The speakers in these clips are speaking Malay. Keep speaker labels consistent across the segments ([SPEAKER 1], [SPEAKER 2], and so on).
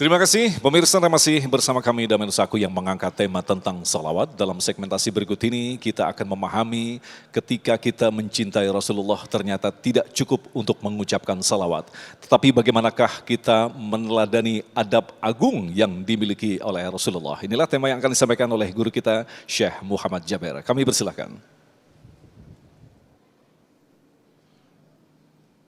[SPEAKER 1] Terima kasih pemirsa, masih bersama kami Damai Nusaku yang mengangkat tema tentang salawat. Dalam segmentasi berikut ini kita akan memahami ketika kita mencintai Rasulullah ternyata tidak cukup untuk mengucapkan salawat. Tetapi bagaimanakah kita meneladani adab agung yang dimiliki oleh Rasulullah. Inilah tema yang akan disampaikan oleh guru kita Syekh Muhammad Jaber. Kami persilakan.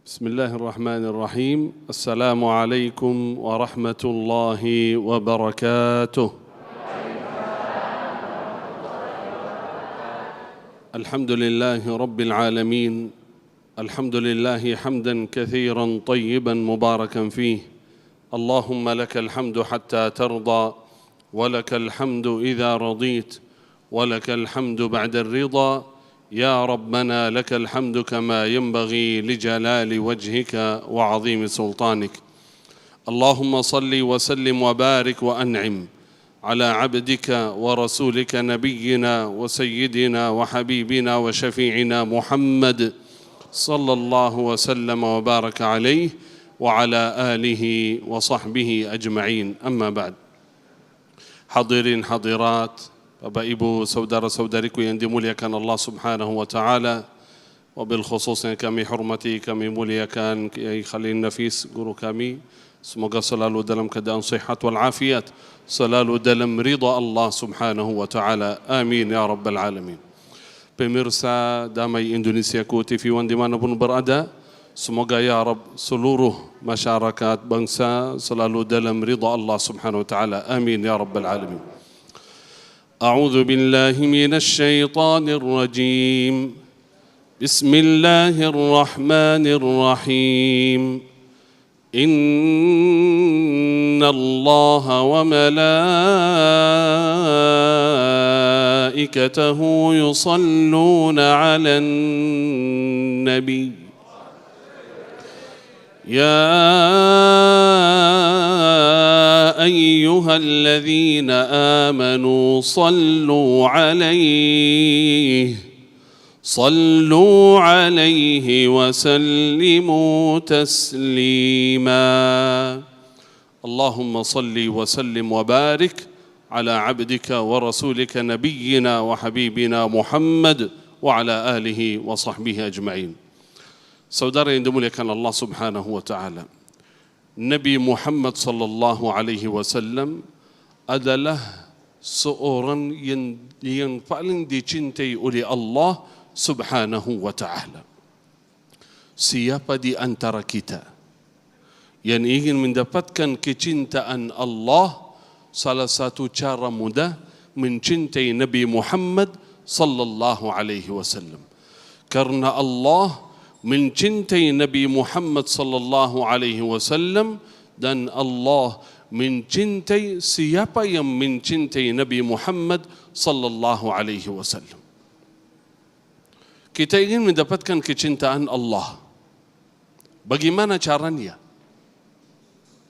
[SPEAKER 2] Bismillahirrahmanirrahim. Assalamualaikum warahmatullahi wabarakatuh. Alhamdulillahi rabbil alamin. Alhamdulillahi hamdan kathiran tayyiban mubarakan fih. Allahumma lakal hamdu hatta tarda, wa lakal hamdu idha radit, wa lakal hamdu ba'da ar-ridha. يا ربنا لك الحمد كما ينبغي لجلال وجهك وعظيم سلطانك. اللهم صل وسلم وبارك وأنعم على عبدك ورسولك نبينا وسيدنا وحبيبنا وشفيعنا محمد صلى الله وسلم وبارك عليه وعلى آله وصحبه أجمعين. أما بعد. Hadirin hadirat, Bapak Ibu, saudara-saudariku yang dimuliakan Allah Subhanahu wa taala, wabil khusus yang kami hormati, kami muliakan Kiai Khalil Nafis, guru kami. Semoga selalu dalam keadaan sihat wal afiat, selalu dalam ridha Allah Subhanahu wa taala. Amin ya rabbal alamin. Pemirsa Damai Indonesiaku TV One dimanapun berada, semoga ya Rabb seluruh masyarakat bangsa selalu dalam ridha Allah Subhanahu wa taala. Amin ya rabbal alamin. أعوذ بالله من الشيطان الرجيم. بسم الله الرحمن الرحيم. إن الله وملائكته يصلون على النبي يا أيها الذين آمنوا صلوا عليه وسلموا تسليما. اللهم صل وسلم وبارك على عبدك ورسولك نبينا وحبيبنا محمد وعلى آله وصحبه أجمعين. Saudara yang dimuliakan Allah Subhanahu wa taala, Nabi Muhammad sallallahu alaihi wasallam adalah seorang yang paling dicintai oleh Allah Subhanahu wa taala. Siapa di antara kita yang ingin mendapatkan kecintaan Allah, salah satu cara mudah mencintai Nabi Muhammad sallallahu alaihi wasallam. Karena Allah mencintai Nabi Muhammad sallallahu alaihi wasallam dan Allah mencintai siapa yang mencintai Nabi Muhammad sallallahu alaihi wasallam. Kita ingin mendapatkan kecintaan Allah. Bagaimana caranya?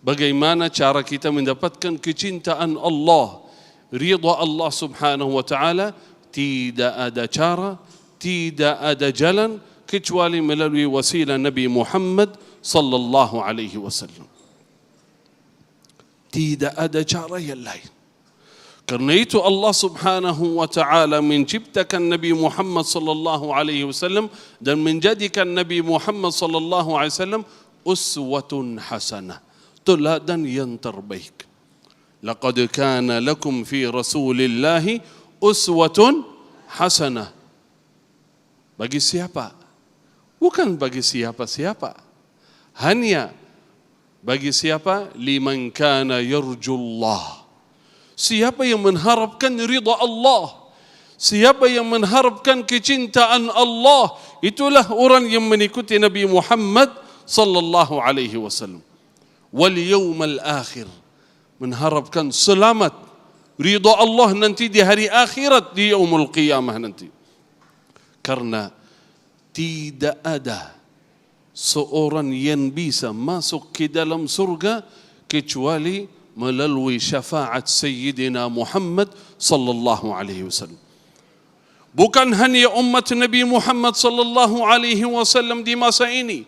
[SPEAKER 2] Bagaimana cara kita mendapatkan kecintaan Allah? Ridha Allah Subhanahu wa taala, tidak ada cara, tidak ada jalan kecuali melalui wasilah Nabi Muhammad sallallahu alaihi wasallam. Tidak ada cara yang lain. Karena itu Allah Subhanahu wa taala menciptakan Nabi Muhammad sallallahu alaihi wasallam dan menjadikan Nabi Muhammad sallallahu alaihi wasallam uswatun hasanah, teladan yang terbaik. Laqad kana lakum fi Rasulillahi uswatun hasanah. Bagi siapa? Bukan bagi siapa-siapa. Hanya bagi siapa? Liman kana yarjullah. Siapa yang mengharapkan ridha Allah, siapa yang mengharapkan kecintaan Allah, itulah orang yang mengikuti Nabi Muhammad sallallahu alaihi wasallam. Wal yawmal akhir, mengharapkan selamat ridha Allah nanti di hari akhirat, di yaumul qiyamah nanti. Karena tidak ada seorang yang bisa masuk ke dalam surga kecuali melalui syafaat Sayyidina Muhammad sallallahu alaihi wasallam. Bukan hanya umat Nabi Muhammad sallallahu alaihi wasallam di masa ini,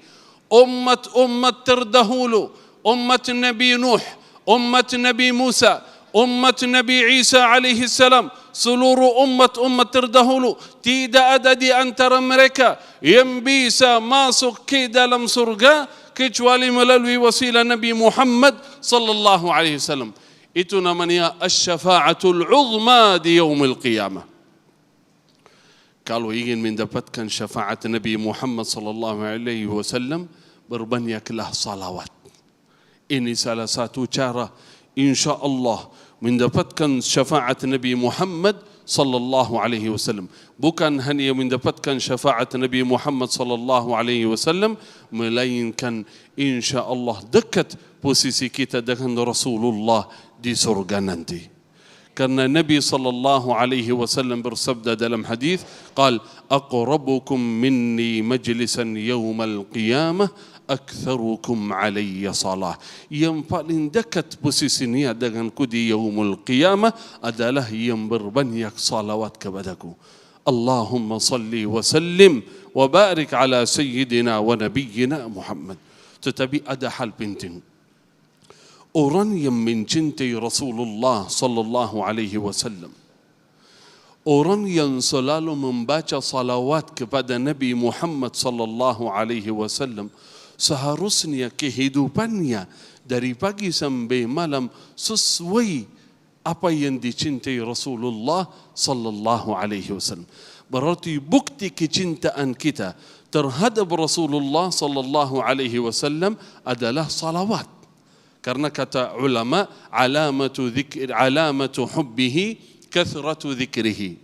[SPEAKER 2] umat-umat terdahulu, umat Nabi Nuh, umat Nabi Musa, umat Nabi Isa alaihi salam, seluruh umat-umat terdahulu, tidak ada di antara mereka yang bisa masuk ke dalam surga kecuali melalui wasilah Nabi Muhammad sallallahu alaihi wasallam. Itu namanya asy-syafa'atul 'uzma di yaumil qiyamah. Kalau ingin mendapatkan syafaat Nabi Muhammad sallallahu alaihi wasallam, berbanyaklah salawat. Ini salah satu cara insya-Allah mendapatkan syafaat Nabi Muhammad sallallahu alaihi wasallam. Bukan hanya mendapatkan syafaat Nabi Muhammad sallallahu alaihi wasallam, melainkan insya-Allah dekat posisi kita dengan Rasulullah di surga nanti. Karena Nabi sallallahu alaihi wasallam bersabda dalam hadis, qal aqrabukum minni majlisan yaumal qiyamah aktsarukum alayya salah. Yang paling dekat posisinya denganku di yaumul qiyamah adalah yang berbanyak salawat kepadaku. Allahumma salli wa sallim wa barik ala sayyidina wa nabiyyina Muhammad. Tetapi ada hal penting. Orang yang mencintai Rasulullah sallallahu alaihi wasallam, orang yang selalu membaca salawat kepada Nabi Muhammad sallallahu alaihi wasallam, seharusnya kehidupannya dari pagi sampai malam sesuai apa yang dicintai Rasulullah sallallahu alaihi wasallam. Berarti bukti kecintaan kita terhadap Rasulullah sallallahu alaihi wasallam adalah salawat. Karena kata ulama, alamatu hubbihi kathratu dzikrihi.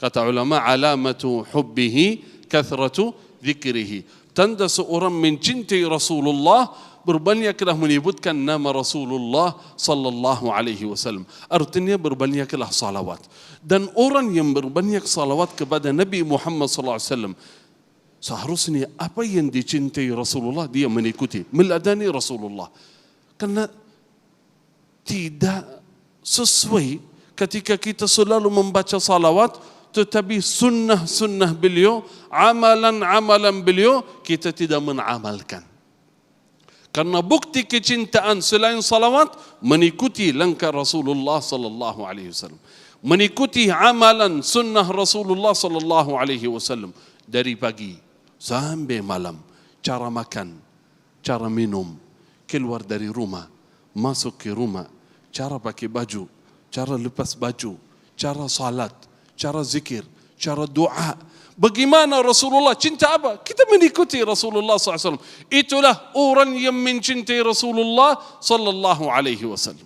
[SPEAKER 2] Kata ulama, alamatu hubbihi kathratu dzikrihi. Tanda seorang mencintai Rasulullah, berbanyaklah menyebutkan nama Rasulullah sallallahu alaihi wasallam. Artinya berbanyaklah salawat. Dan orang yang berbanyak salawat kepada Nabi Muhammad sallallahu alaihi wasallam, seharusnya apa yang dicintai Rasulullah dia mengikuti, meladani Rasulullah. Karena tidak sesuai ketika kita selalu membaca salawat, tetapi sunnah-sunnah beliau, amalan-amalan beliau kita tidak mengamalkan. Karena bukti kecintaan selain salawat, mengikuti langkah Rasulullah sallallahu alaihi wasallam, mengikuti amalan sunnah Rasulullah sallallahu alaihi wasallam dari pagi sampai malam. Cara makan, cara minum, keluar dari rumah, masuk ke rumah, cara pakai baju, cara lepas baju, cara salat, cara zikir, cara doa. Bagaimana Rasulullah, cinta apa? Kita mengikuti Rasulullah SAW. Itulah orang yang mencintai Rasulullah sallallahu alaihi wasallam.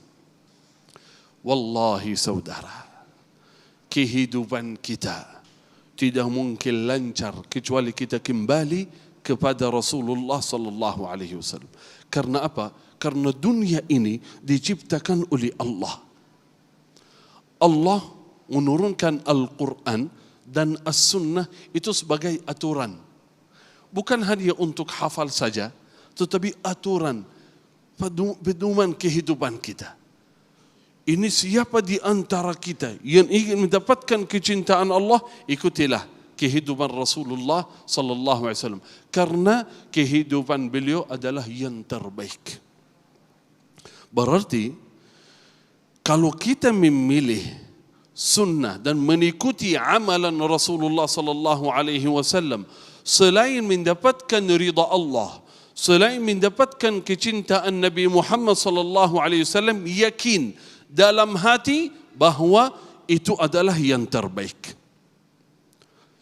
[SPEAKER 2] Wallahi saudara, kehidupan kita tidak mungkin lancar kecuali kita kembali kepada Rasulullah sallallahu alaihi wasallam. Karena apa? Karena dunia ini diciptakan oleh Allah. Allah menurunkan Al-Quran dan As-Sunnah itu sebagai aturan. Bukan hanya untuk hafal saja, tetapi aturan, pedoman kehidupan kita. Ini siapa di antara kita yang ingin mendapatkan kecintaan Allah, ikutilah kehidupan Rasulullah sallallahu alaihi wasallam, karena kehidupan beliau adalah yang terbaik. Berarti kalau kita memilih sunnah dan mengikuti amalan Rasulullah sallallahu alaihi wasallam, selain mendapatkan ridha Allah, selain mendapatkan kecintaan Nabi Muhammad sallallahu alaihi wasallam, yakin dalam hati bahwa itu adalah yang terbaik.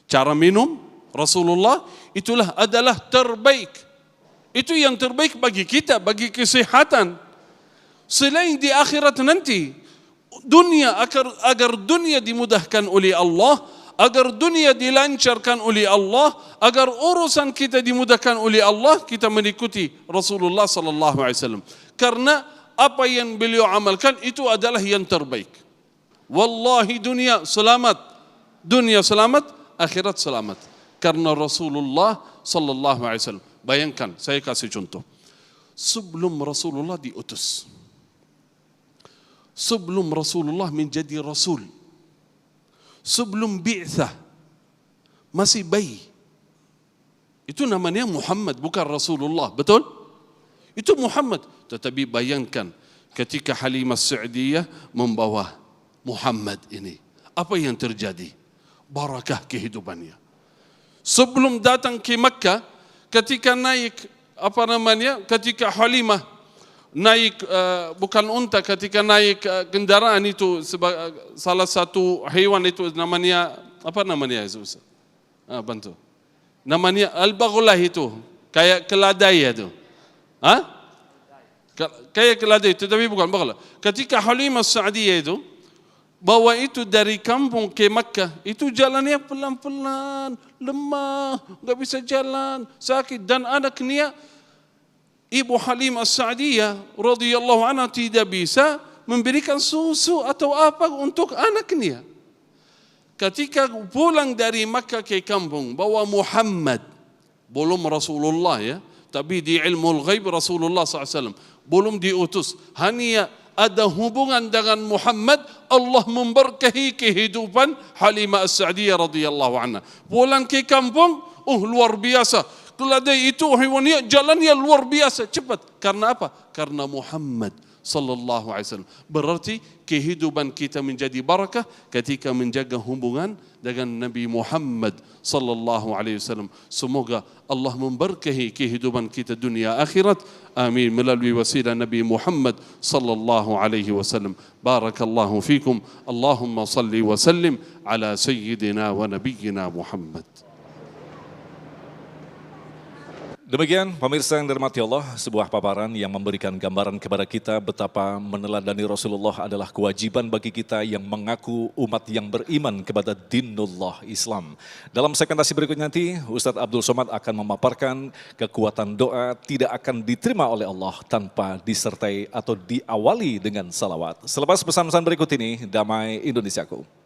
[SPEAKER 2] Cara minum Rasulullah itulah adalah terbaik. Itu yang terbaik bagi kita, bagi kesehatan. Selain di akhirat nanti, dunia agar dunia dimudahkan oleh Allah, agar dunia dilancarkan oleh Allah, agar urusan kita dimudahkan oleh Allah, kita mengikuti Rasulullah sallallahu alaihi wasallam. Karena apa yang beliau amalkan itu adalah yang terbaik. Wallahi dunia selamat, akhirat selamat. Karena Rasulullah sallallahu alaihi wasallam. Bayangkan, saya kasih contoh. Sebelum Rasulullah diutus, sebelum Rasulullah menjadi Rasul, sebelum bi'thah, masih bayi. Itu namanya Muhammad, bukan Rasulullah, betul? Itu Muhammad. Tetapi bayangkan, ketika Halimah Sa'diyah membawa Muhammad ini. Apa yang terjadi? Barakah kehidupannya. Sebelum datang ke Makkah, ketika naik ketika Halimah naik bukan unta, ketika naik kendaraan itu salah satu hewan itu namanya apa namanya Yesus? Bantu. Namanya al-baghlah itu, kayak keledai itu. Kayak keledai itu tapi bukan baghlah. Ketika Halimah Sa'diyah itu bawa itu dari kampung ke Makkah, itu jalannya pelan-pelan, lemah, enggak bisa jalan, sakit, dan anaknya Ibu Halimah Sa'diyah radhiyallahu anha tidak bisa memberikan susu atau apa untuk anaknya. Ketika pulang dari Makkah ke kampung, bawa Muhammad, belum Rasulullah ya, tapi di ilmu ghaib Rasulullah SAW, belum diutus, hanya ada hubungan dengan Muhammad, Allah memberkahi kehidupan Halimah As-Sa'diyah radhiyallahu anha. Pulang ke kampung, luar biasa. Keledai itu hewannya jalannya luar biasa cepat. Karena apa? Karena Muhammad sallallahu alaihi wasallam. Berarti kehidupan kita menjadi barakah ketika menjaga hubungan dengan Nabi Muhammad sallallahu alaihi wasallam. Semoga Allah memberkahi kehidupan kita dunia akhirat. Amin melalui wasilah Nabi Muhammad sallallahu alaihi wasallam. Barakallahu fikum. Allahumma salli wa sallim ala sayyidina wa nabiyyina Muhammad.
[SPEAKER 1] Demikian pemirsa yang dirahmati Allah, sebuah paparan yang memberikan gambaran kepada kita betapa meneladani Rasulullah adalah kewajiban bagi kita yang mengaku umat yang beriman kepada dinullah Islam. Dalam segmentasi berikutnya nanti, Ustadz Abdul Somad akan memaparkan kekuatan doa tidak akan diterima oleh Allah tanpa disertai atau diawali dengan salawat. Selepas pesan-pesan berikut ini, damai Indonesiaku.